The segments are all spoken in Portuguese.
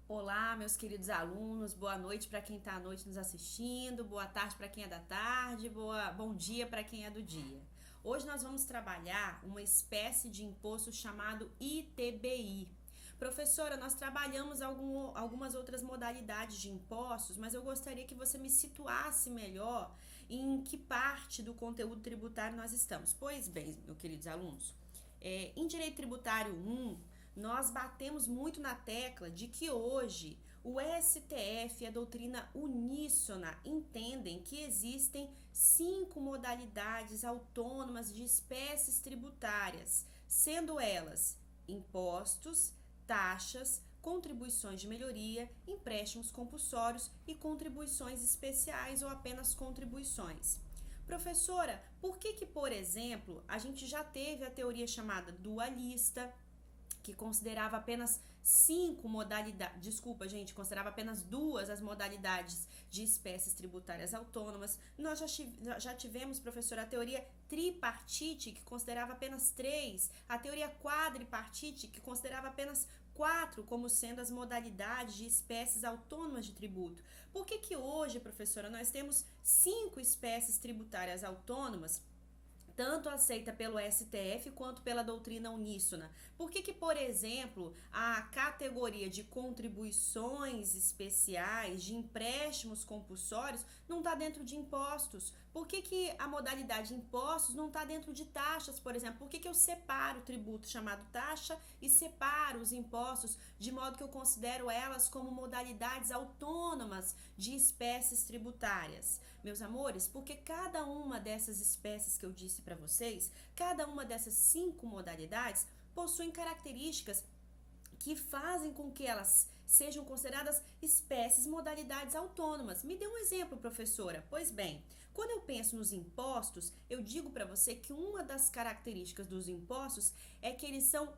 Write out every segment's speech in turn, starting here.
Olá, meus queridos alunos, boa noite para quem está à noite nos assistindo, boa tarde para quem é da tarde, bom dia para quem é do dia. Hoje nós vamos trabalhar uma espécie de imposto chamado ITBI. Professora, nós trabalhamos algumas outras modalidades de impostos, mas eu gostaria que você me situasse melhor em que parte do conteúdo tributário nós estamos. Pois bem, meus queridos alunos, em Direito Tributário 1, nós batemos muito na tecla de que hoje o STF e a doutrina uníssona entendem que existem 5 modalidades autônomas de espécies tributárias, sendo elas impostos, taxas, contribuições de melhoria, empréstimos compulsórios e contribuições especiais ou apenas contribuições. Professora, por que, por exemplo, a gente já teve a teoria chamada dualista, que considerava apenas 5 modalidades, desculpa, gente, considerava apenas 2 as modalidades de espécies tributárias autônomas. Nós já tivemos, professora, a teoria tripartite, que considerava apenas 3, a teoria quadripartite, que considerava apenas 4 como sendo as modalidades de espécies autônomas de tributo. Por que hoje, professora, nós temos 5 espécies tributárias autônomas, tanto aceita pelo STF quanto pela doutrina uníssona? Por que, por exemplo, a categoria de contribuições especiais, de empréstimos compulsórios, não está dentro de impostos? Por que a modalidade impostos não está dentro de taxas, por exemplo? Por que eu separo o tributo chamado taxa e separo os impostos, de modo que eu considero elas como modalidades autônomas de espécies tributárias? Meus amores, porque cada uma dessas espécies que eu disse para vocês, cada uma dessas 5 modalidades possuem características que fazem com que elas sejam consideradas espécies, modalidades autônomas. Me dê um exemplo, professora. Pois bem, quando eu penso nos impostos, eu digo para você que uma das características dos impostos é que eles são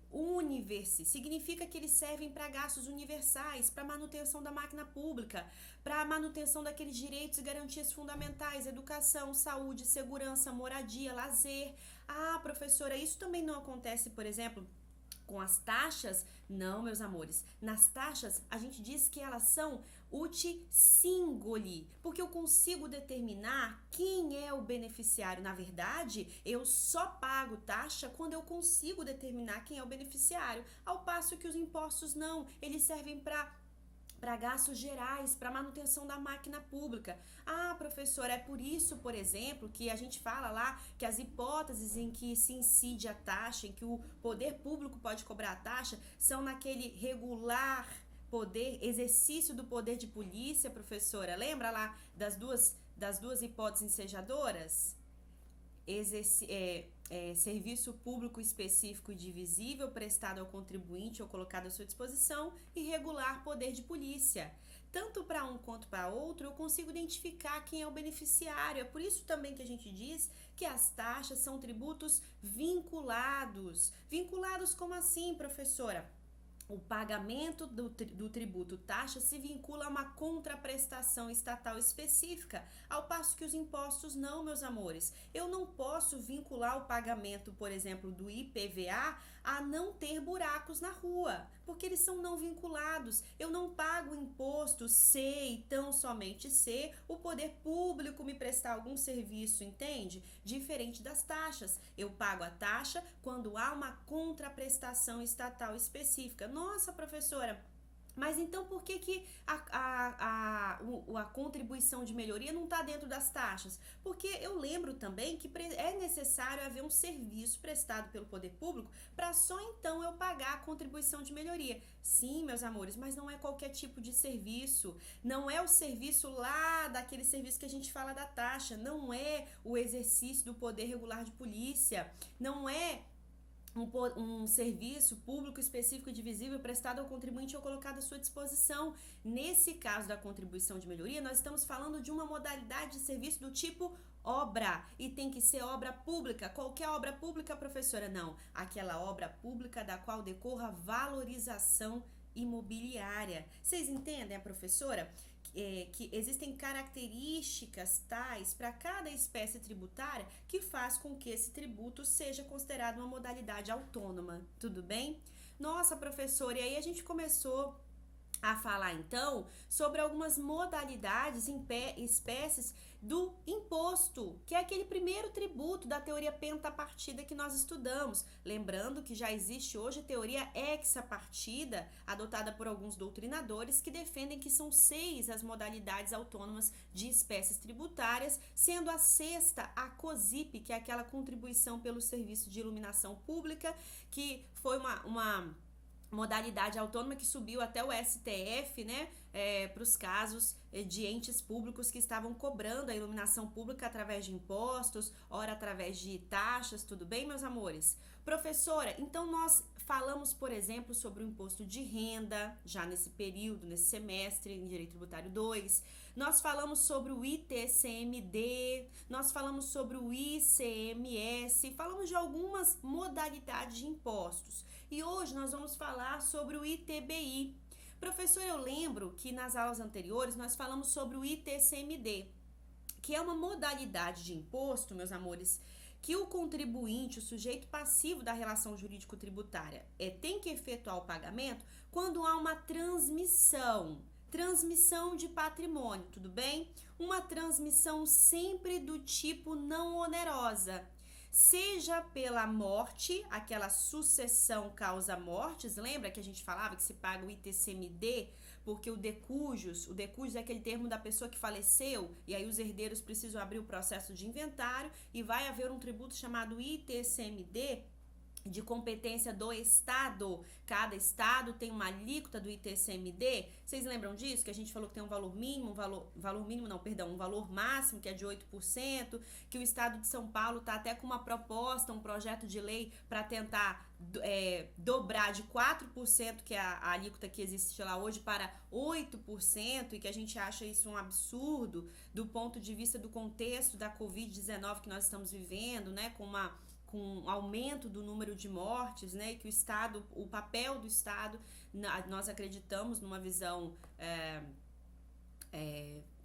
universi, significa que eles servem para gastos universais, para manutenção da máquina pública, para manutenção daqueles direitos e garantias fundamentais, educação, saúde, segurança, moradia, lazer. Ah, professora, isso também não acontece, por exemplo, com as taxas? Não, meus amores. Nas taxas, a gente diz que elas são uti singuli, porque eu consigo determinar quem é o beneficiário. Na verdade, eu só pago taxa quando eu consigo determinar quem é o beneficiário, ao passo que os impostos não, eles servem para gastos gerais, para manutenção da máquina pública. Ah, professora, é por isso, por exemplo, que a gente fala lá que as hipóteses em que se incide a taxa, em que o poder público pode cobrar a taxa, são naquele regular poder, exercício do poder de polícia, professora. Lembra lá das duas hipóteses ensejadoras? Serviço público específico e divisível prestado ao contribuinte ou colocado à sua disposição, e regular poder de polícia. Tanto para um quanto para outro, eu consigo identificar quem é o beneficiário. É por isso também que a gente diz que as taxas são tributos vinculados. Vinculados como assim, professora? O pagamento do tributo taxa se vincula a uma contraprestação estatal específica, ao passo que os impostos não, meus amores. Eu não posso vincular o pagamento, por exemplo, do IPVA a não ter buracos na rua, porque eles são não vinculados. Eu não pago imposto se e tão somente se o poder público me prestar algum serviço, entende? Diferente das taxas. Eu pago a taxa quando há uma contraprestação estatal específica. Nossa, professora, mas então por que a contribuição de melhoria não está dentro das taxas? Porque eu lembro também que é necessário haver um serviço prestado pelo poder público para só então eu pagar a contribuição de melhoria. Sim, meus amores, mas não é qualquer tipo de serviço. Não é o serviço lá daquele serviço que a gente fala da taxa. Não é o exercício do poder regular de polícia. Não é um serviço público específico e divisível prestado ao contribuinte ou colocado à sua disposição. Nesse caso da contribuição de melhoria, nós estamos falando de uma modalidade de serviço do tipo obra, e tem que ser obra pública. Qualquer obra pública, professora? Não, aquela obra pública da qual decorra valorização imobiliária. Vocês entendem, a professora? Que existem características tais para cada espécie tributária que faz com que esse tributo seja considerado uma modalidade autônoma, tudo bem? Nossa, professora, e aí a gente começou a falar então sobre algumas modalidades e espécies do imposto, que é aquele primeiro tributo da teoria pentapartida que nós estudamos. Lembrando que já existe hoje a teoria hexapartida, adotada por alguns doutrinadores que defendem que são 6 as modalidades autônomas de espécies tributárias, sendo a sexta a COSIP, que é aquela contribuição pelo serviço de iluminação pública, que foi uma modalidade autônoma que subiu até o STF, né, para os casos de entes públicos que estavam cobrando a iluminação pública através de impostos, ora através de taxas, tudo bem, meus amores? Professora, então nós falamos, por exemplo, sobre o imposto de renda, já nesse período, nesse semestre, em Direito Tributário 2, nós falamos sobre o ITCMD, nós falamos sobre o ICMS, falamos de algumas modalidades de impostos. E hoje nós vamos falar sobre o ITBI. Professor, eu lembro que nas aulas anteriores nós falamos sobre o ITCMD, que é uma modalidade de imposto, meus amores, que o contribuinte, o sujeito passivo da relação jurídico-tributária, tem que efetuar o pagamento quando há uma transmissão de patrimônio, tudo bem? Uma transmissão sempre do tipo não onerosa. Seja pela morte, aquela sucessão causa mortes, lembra que a gente falava que se paga o ITCMD, porque o decujus é aquele termo da pessoa que faleceu, e aí os herdeiros precisam abrir o processo de inventário, e vai haver um tributo chamado ITCMD, de competência do Estado. Cada Estado tem uma alíquota do ITCMD. Vocês lembram disso? Que a gente falou que tem um valor mínimo, um valor máximo, que é de 8%, que o Estado de São Paulo está até com uma proposta, um projeto de lei para tentar dobrar de 4%, que é a alíquota que existe lá hoje, para 8%, e que a gente acha isso um absurdo do ponto de vista do contexto da Covid-19 que nós estamos vivendo, né, com um aumento do número de mortes, né, e que o papel do Estado, nós acreditamos numa visão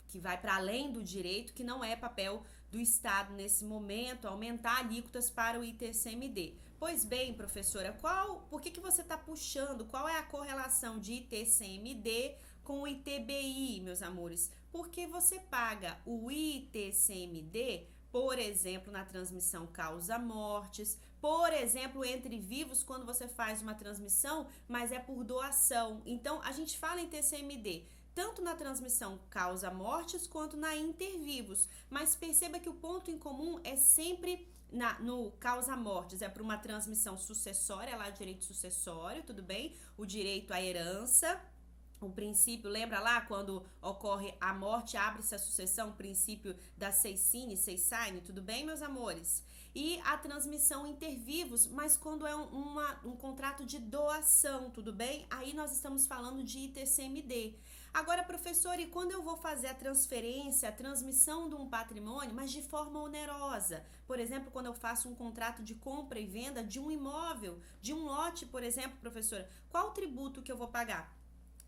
que vai para além do direito, que não é papel do Estado nesse momento, aumentar alíquotas para o ITCMD. Pois bem, professora, por que você está puxando, qual é a correlação de ITCMD com o ITBI, meus amores? Porque você paga o ITCMD, por exemplo, na transmissão causa mortes, por exemplo, entre vivos, quando você faz uma transmissão, mas é por doação. Então, a gente fala em TCMD, tanto na transmissão causa mortes, quanto na intervivos. Mas perceba que o ponto em comum é sempre no causa mortes, é por uma transmissão sucessória, lá direito sucessório, tudo bem? O direito à herança. O princípio, lembra lá quando ocorre a morte, abre-se a sucessão, o princípio da seisine, tudo bem, meus amores? E a transmissão intervivos, mas quando é um contrato de doação, tudo bem? Aí nós estamos falando de ITCMD. Agora, professor, e quando eu vou fazer a transferência, a transmissão de um patrimônio, mas de forma onerosa? Por exemplo, quando eu faço um contrato de compra e venda de um imóvel, de um lote, por exemplo, professora, qual o tributo que eu vou pagar?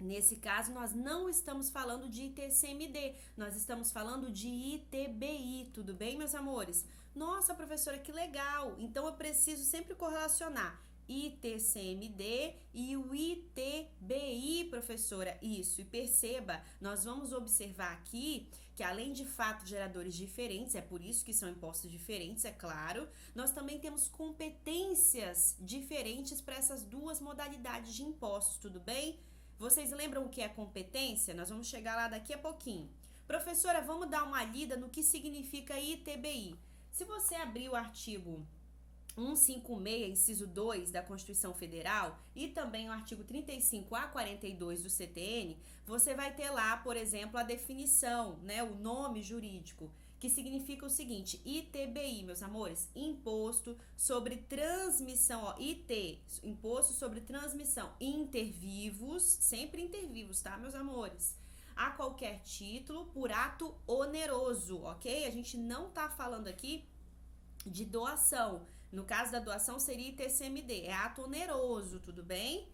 Nesse caso, nós não estamos falando de ITCMD, nós estamos falando de ITBI, tudo bem, meus amores? Nossa, professora, que legal! Então, eu preciso sempre correlacionar ITCMD e o ITBI, professora, isso. E perceba, nós vamos observar aqui que além de fatos geradores diferentes, é por isso que são impostos diferentes, é claro, nós também temos competências diferentes para essas duas modalidades de impostos, tudo bem? Vocês lembram o que é competência? Nós vamos chegar lá daqui a pouquinho. Professora, vamos dar uma lida no que significa ITBI. Se você abrir o artigo 156, inciso 2 da Constituição Federal e também o artigo 35A 42 do CTN, você vai ter lá, por exemplo, a definição, né, o nome jurídico, que significa o seguinte: ITBI, meus amores, imposto sobre transmissão, imposto sobre transmissão intervivos, sempre intervivos, tá, meus amores? A qualquer título por ato oneroso, ok? A gente não tá falando aqui de doação. No caso da doação seria ITCMD, é ato oneroso, tudo bem?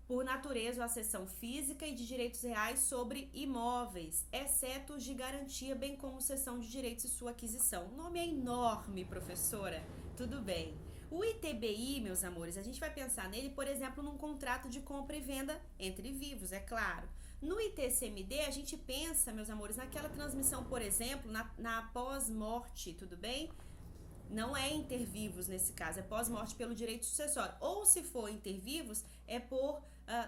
Por natureza ou acessão física e de direitos reais sobre imóveis, exceto os de garantia, bem como cessão de direitos e sua aquisição. O nome é enorme, professora. Tudo bem. O ITBI, meus amores, a gente vai pensar nele, por exemplo, num contrato de compra e venda entre vivos, é claro. No ITCMD, a gente pensa, meus amores, naquela transmissão, por exemplo, na pós-morte, tudo bem? Não é intervivos nesse caso, é pós-morte pelo direito sucessório. Ou se for intervivos, é por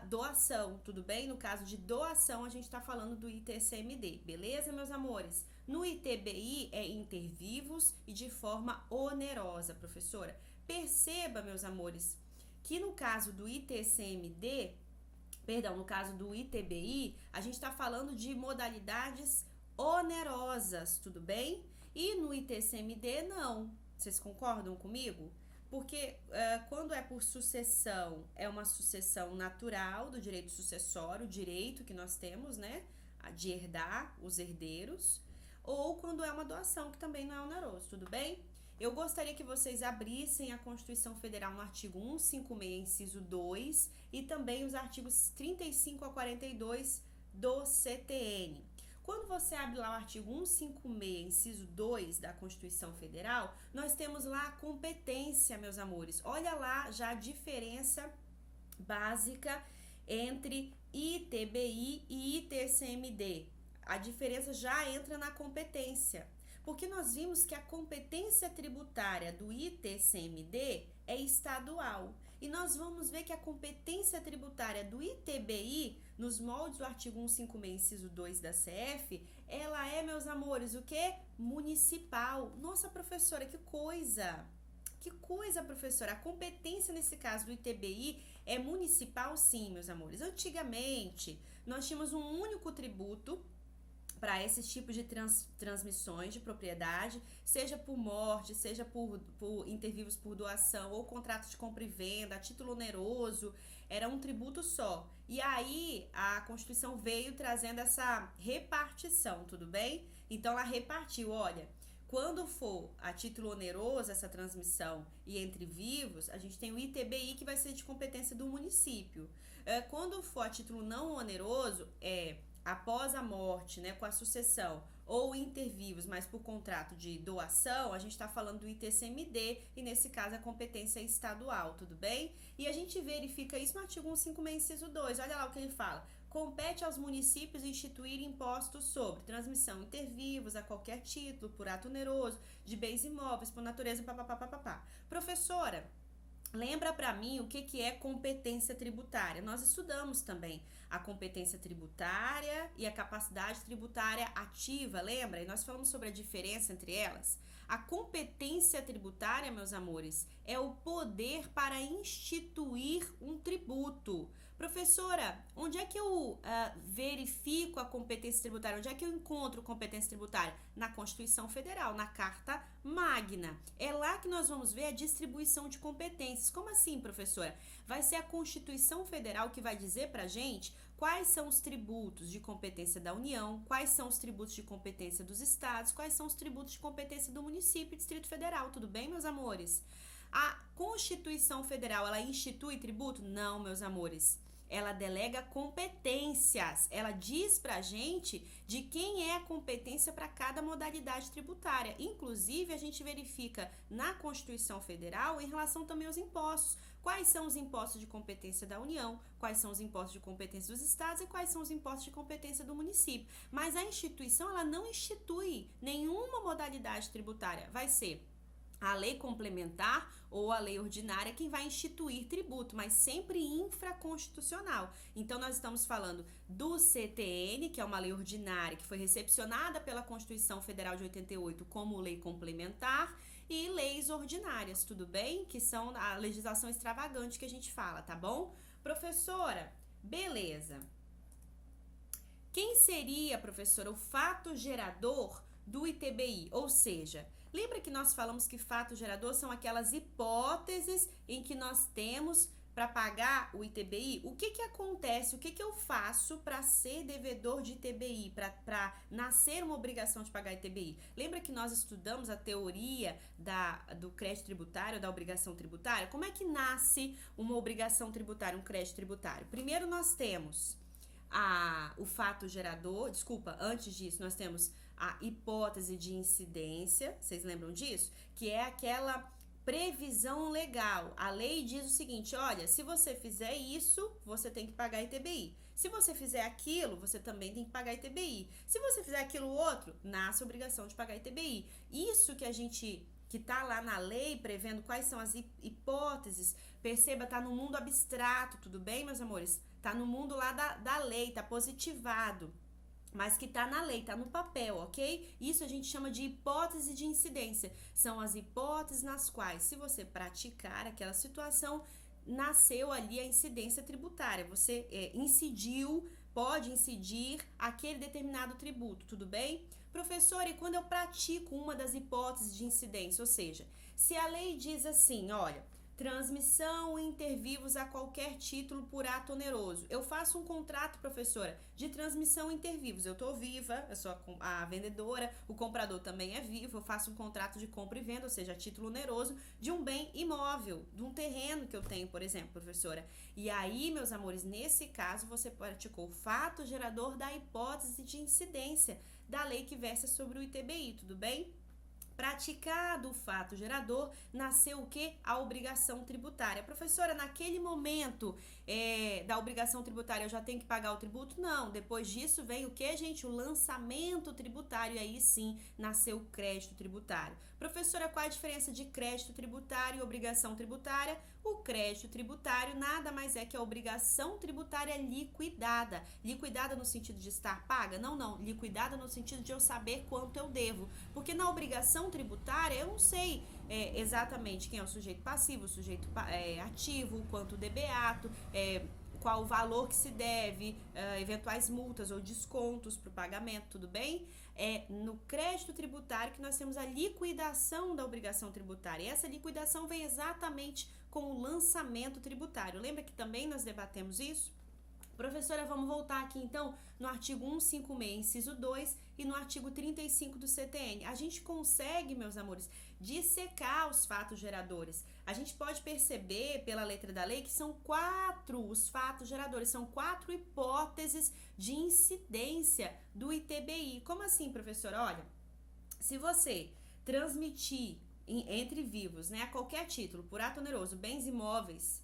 doação, tudo bem? No caso de doação, a gente está falando do ITCMD, beleza, meus amores? No ITBI é intervivos e de forma onerosa, professora. Perceba, meus amores, que no caso do ITCMD, perdão, no caso do ITBI, a gente está falando de modalidades onerosas, tudo bem? E no ITCMD, não. Vocês concordam comigo? Porque quando é por sucessão, é uma sucessão natural do direito sucessório, o direito que nós temos, né, de herdar os herdeiros, ou quando é uma doação, que também não é oneroso, tudo bem? Eu gostaria que vocês abrissem a Constituição Federal no artigo 156, inciso 2, e também os artigos 35 a 42 do CTN. Quando você abre lá o artigo 156, inciso 2 da Constituição Federal, nós temos lá a competência, meus amores. Olha lá já a diferença básica entre ITBI e ITCMD. A diferença já entra na competência. Porque nós vimos que a competência tributária do ITCMD é estadual. E nós vamos ver que a competência tributária do ITBI, nos moldes do artigo 156, inciso 2 da CF, ela é, meus amores, o quê? Municipal. Nossa, professora, que coisa! Que coisa, professora! A competência, nesse caso do ITBI, é municipal, sim, meus amores. Antigamente, nós tínhamos um único tributo para esses tipos de transmissões de propriedade, seja por morte, seja por intervivos por doação ou contrato de compra e venda, a título oneroso, era um tributo só. E aí a Constituição veio trazendo essa repartição, tudo bem? Então ela repartiu, olha, quando for a título oneroso essa transmissão e entre vivos, a gente tem o ITBI que vai ser de competência do município. Quando for a título não oneroso, após a morte, né, com a sucessão, ou intervivos, mas por contrato de doação, a gente está falando do ITCMD, e nesse caso a competência é estadual, tudo bem? E a gente verifica isso no artigo 156, inciso 2, olha lá o que ele fala. Compete aos municípios instituir impostos sobre transmissão intervivos a qualquer título, por ato oneroso, de bens imóveis, por natureza, papapá. Professora, lembra para mim o que é competência tributária? Nós estudamos também a competência tributária e a capacidade tributária ativa, lembra? E nós falamos sobre a diferença entre elas. A competência tributária, meus amores, é o poder para instituir um tributo. Professora, onde é que eu verifico a competência tributária? Onde é que eu encontro competência tributária? Na Constituição Federal, na Carta Magna. É lá que nós vamos ver a distribuição de competências. Como assim, professora? Vai ser a Constituição Federal que vai dizer pra gente quais são os tributos de competência da União, quais são os tributos de competência dos estados, quais são os tributos de competência do município e Distrito Federal. Tudo bem, meus amores? A Constituição Federal, ela institui tributo? Não, meus amores. Ela delega competências, ela diz pra gente de quem é a competência para cada modalidade tributária. Inclusive, a gente verifica na Constituição Federal em relação também aos impostos. Quais são os impostos de competência da União, quais são os impostos de competência dos estados e quais são os impostos de competência do município. Mas a instituição, ela não institui nenhuma modalidade tributária. Vai ser a lei complementar ou a lei ordinária quem vai instituir tributo, mas sempre infraconstitucional. Então, nós estamos falando do CTN, que é uma lei ordinária que foi recepcionada pela Constituição Federal de 88 como lei complementar, e leis ordinárias, tudo bem? Que são a legislação extravagante que a gente fala, tá bom? Professora, beleza. Quem seria, professora, o fato gerador do ITBI? Ou seja, lembra que nós falamos que fato gerador são aquelas hipóteses em que nós temos para pagar o ITBI? O que acontece? O que eu faço para ser devedor de ITBI, para nascer uma obrigação de pagar ITBI? Lembra que nós estudamos a teoria do crédito tributário, da obrigação tributária? Como é que nasce uma obrigação tributária, um crédito tributário? Primeiro nós temos o fato gerador, antes disso nós temos a hipótese de incidência, vocês lembram disso? Que é aquela previsão legal. A lei diz o seguinte, olha, se você fizer isso, você tem que pagar ITBI. Se você fizer aquilo, você também tem que pagar ITBI. Se você fizer aquilo outro, nasce a obrigação de pagar ITBI. Isso que tá lá na lei, prevendo quais são as hipóteses, perceba, tá no mundo abstrato, tudo bem, meus amores? Tá no mundo lá da lei, tá positivado, mas que tá na lei, tá no papel, ok? Isso a gente chama de hipótese de incidência. São as hipóteses nas quais, se você praticar aquela situação, nasceu ali a incidência tributária. Você pode incidir aquele determinado tributo, tudo bem? Professor, e quando eu pratico uma das hipóteses de incidência, ou seja, se a lei diz assim, olha, transmissão intervivos a qualquer título por ato oneroso. Eu faço um contrato, professora, de transmissão intervivos. Eu tô viva, eu sou a vendedora, o comprador também é vivo, eu faço um contrato de compra e venda, ou seja, a título oneroso, de um bem imóvel, de um terreno que eu tenho, por exemplo, professora. E aí, meus amores, nesse caso, você praticou o fato gerador da hipótese de incidência da lei que versa sobre o ITBI, tudo bem? Praticado o fato gerador, nasceu o quê? A obrigação tributária. Professora, naquele momento da obrigação tributária eu já tenho que pagar o tributo? Não, depois disso vem o quê, gente? O lançamento tributário, e aí sim nasceu o crédito tributário. Professora, qual a diferença de crédito tributário e obrigação tributária? O crédito tributário nada mais é que a obrigação tributária liquidada. Liquidada no sentido de estar paga? Não. Liquidada no sentido de eu saber quanto eu devo. Porque na obrigação tributária eu não sei exatamente quem é o sujeito passivo, o sujeito ativo, quanto debeato, qual o valor que se deve, eventuais multas ou descontos para o pagamento, tudo bem? É no crédito tributário que nós temos a liquidação da obrigação tributária. E essa liquidação vem exatamente com o lançamento tributário. Lembra que também nós debatemos isso? Professora, vamos voltar aqui então no artigo 156, inciso 2 e no artigo 35 do CTN. A gente consegue, meus amores, dissecar os fatos geradores. A gente pode perceber pela letra da lei que são 4 os fatos geradores, são 4 hipóteses de incidência do ITBI. Como assim, professora? Olha, se você transmitir entre vivos, né, a qualquer título, por ato oneroso, bens imóveis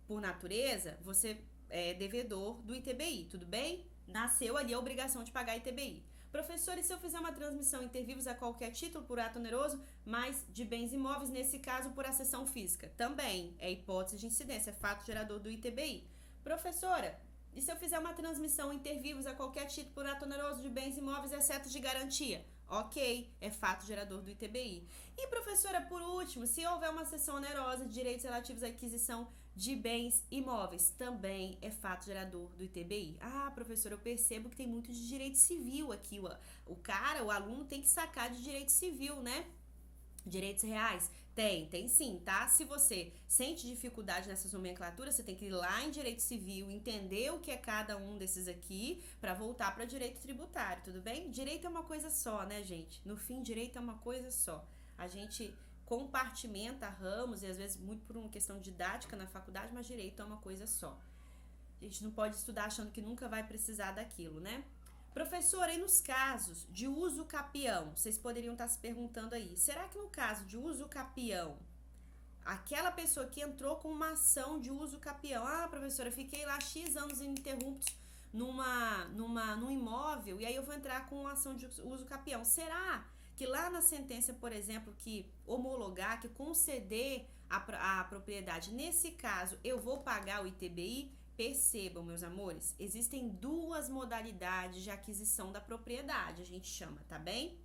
por natureza, você é devedor do ITBI, tudo bem? Nasceu ali a obrigação de pagar ITBI. Professor, e se eu fizer uma transmissão intervivos a qualquer título por ato oneroso, mas de bens imóveis, nesse caso por acessão física? Também é hipótese de incidência, é fato gerador do ITBI. Professora, e se eu fizer uma transmissão intervivos a qualquer título por ato oneroso de bens imóveis, exceto de garantia? Ok, é fato gerador do ITBI. E professora, por último, se houver uma cessão onerosa de direitos relativos à aquisição de bens imóveis, também é fato gerador do ITBI. Ah, professora, eu percebo que tem muito de direito civil aqui. O aluno tem que sacar de direito civil, né? Direitos reais? Tem sim, tá? Se você sente dificuldade nessas nomenclaturas, você tem que ir lá em direito civil, entender o que é cada um desses aqui, para voltar para direito tributário, tudo bem? Direito é uma coisa só, né, gente? No fim, direito é uma coisa só. A gente compartimenta ramos, e às vezes muito por uma questão didática na faculdade, mas direito é uma coisa só. A gente não pode estudar achando que nunca vai precisar daquilo, né? Professora, e nos casos de uso capião, vocês poderiam estar se perguntando aí, será que no caso de uso capião, aquela pessoa que entrou com uma ação de uso capião, professora, fiquei lá X anos ininterruptos num imóvel, e aí eu vou entrar com uma ação de uso capião, será que lá na sentença, por exemplo, que homologar, que conceder a propriedade, nesse caso, eu vou pagar o ITBI? Percebam, meus amores, existem 2 modalidades de aquisição da propriedade, a gente chama, tá bem?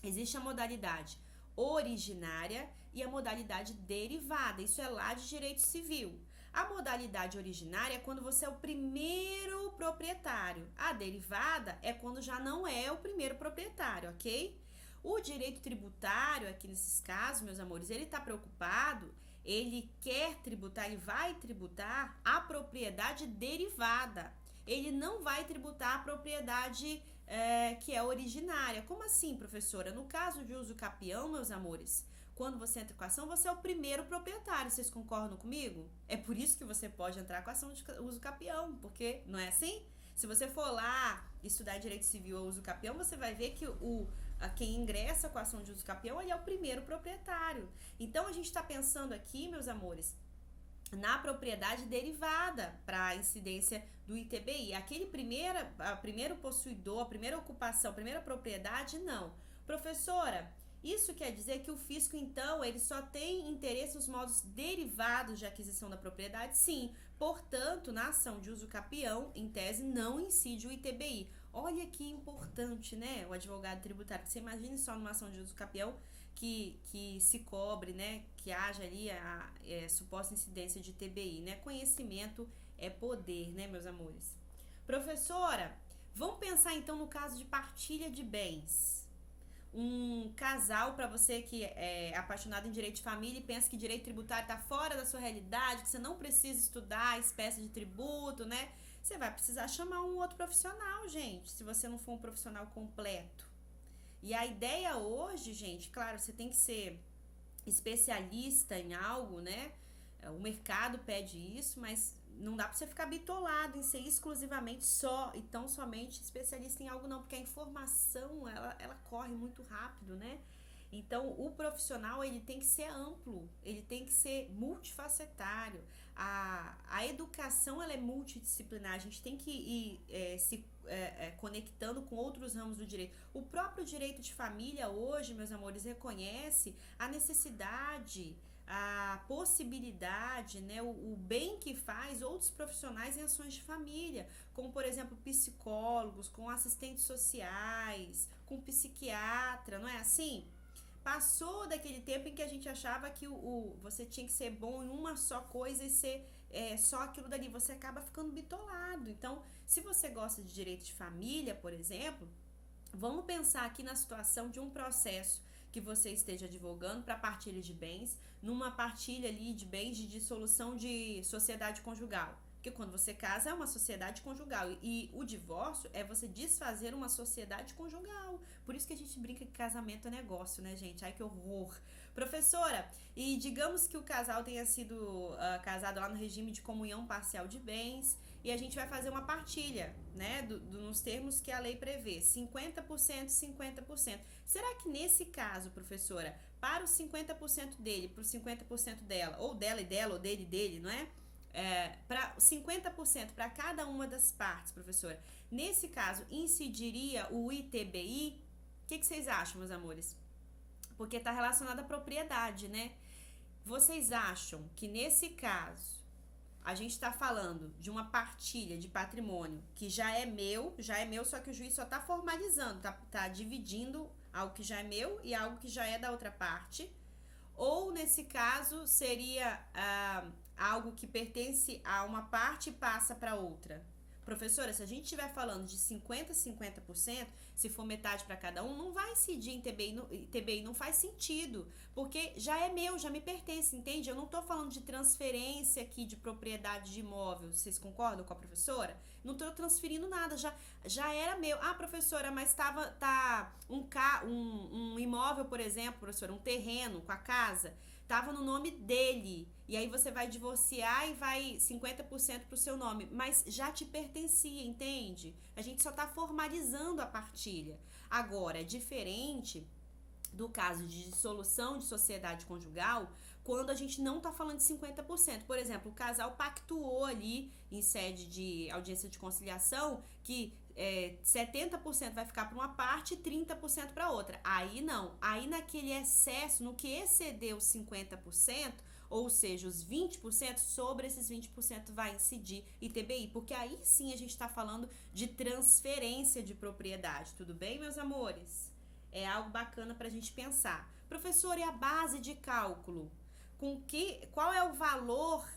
Existe a modalidade originária e a modalidade derivada, isso é lá de direito civil. A modalidade originária é quando você é o primeiro proprietário, a derivada é quando já não é o primeiro proprietário, ok? O direito tributário, aqui nesses casos, meus amores, ele está preocupado, ele quer tributar, ele vai tributar a propriedade derivada. Ele não vai tributar a propriedade que é originária. Como assim, professora? No caso de uso capião, meus amores, quando você entra com a ação, você é o primeiro proprietário. Vocês concordam comigo? É por isso que você pode entrar com a ação de uso capião, porque não é assim? Se você for lá estudar direito civil ou uso capião, você vai ver que quem ingressa com a ação de uso capião, ele é o primeiro proprietário. Então a gente está pensando aqui, meus amores, na propriedade derivada para a incidência do ITBI. Primeiro possuidor, a primeira ocupação, a primeira propriedade, não. Professora, isso quer dizer que o fisco, então, ele só tem interesse nos modos derivados de aquisição da propriedade? Sim. Portanto, na ação de uso capião, em tese, não incide o ITBI. Olha que importante, né? O advogado tributário. Você imagine só numa ação de uso capião que se cobre, né? Que haja ali a suposta incidência de ITBI, né? Conhecimento é poder, né, meus amores? Professora, vamos pensar então no caso de partilha de bens. Um casal, para você que é apaixonado em direito de família e pensa que direito tributário está fora da sua realidade, que você não precisa estudar a espécie de tributo, né? Você vai precisar chamar um outro profissional, gente, se você não for um profissional completo. E a ideia hoje, gente, claro, você tem que ser especialista em algo, né? O mercado pede isso, mas não dá para você ficar bitolado em ser exclusivamente só e tão somente especialista em algo, não, porque a informação, ela corre muito rápido, né? Então, o profissional, ele tem que ser amplo, ele tem que ser multifacetário. A educação, ela é multidisciplinar, a gente tem que ir se conectando com outros ramos do direito. O próprio direito de família hoje, meus amores, reconhece a necessidade, a possibilidade, né, o bem que faz outros profissionais em ações de família, como, por exemplo, psicólogos, com assistentes sociais, com psiquiatra, não é assim? Passou daquele tempo em que a gente achava que você tinha que ser bom em uma só coisa e ser só aquilo dali. Você acaba ficando bitolado. Então, se você gosta de direito de família, por exemplo, vamos pensar aqui na situação de um processo que você esteja advogando para partilha de bens, numa partilha ali de bens de dissolução de sociedade conjugal. Porque quando você casa é uma sociedade conjugal e o divórcio é você desfazer uma sociedade conjugal. Por isso que a gente brinca que casamento é negócio, né, gente? Ai, que horror. Professora, e digamos que o casal tenha sido casado lá no regime de comunhão parcial de bens e a gente vai fazer uma partilha, né, nos termos que a lei prevê, 50%, 50%. Será que nesse caso, professora, para os 50% dele, para os 50% dela, ou dela e dela, ou dele e dele, não é? Para 50% para cada uma das partes, professora, nesse caso incidiria o ITBI? O que vocês acham, meus amores? Porque está relacionado à propriedade, né? Vocês acham que nesse caso a gente está falando de uma partilha de patrimônio que já é meu, só que o juiz só está formalizando, tá dividindo algo que já é meu e algo que já é da outra parte? Ou nesse caso seria algo que pertence a uma parte e passa para outra? Professora, se a gente estiver falando de 50%, 50%, se for metade para cada um, não vai incidir em TBI, não faz sentido, porque já é meu, já me pertence, entende? Eu não estou falando de transferência aqui de propriedade de imóvel, vocês concordam com a professora? Não estou transferindo nada, já era meu. Ah, professora, mas tá um imóvel, por exemplo, professora, um terreno com a casa, tava no nome dele, e aí você vai divorciar e vai 50% pro seu nome, mas já te pertencia, entende? A gente só tá formalizando a partilha. Agora, é diferente do caso de dissolução de sociedade conjugal, quando a gente não tá falando de 50%. Por exemplo, o casal pactuou ali em sede de audiência de conciliação que 70% vai ficar para uma parte e 30% para outra. Aí não. Aí naquele excesso, no que excedeu os 50%, ou seja, os 20%, sobre esses 20% vai incidir ITBI, porque aí sim a gente está falando de transferência de propriedade. Tudo bem, meus amores? É algo bacana para a gente pensar. Professor, e a base de cálculo? Qual é o valor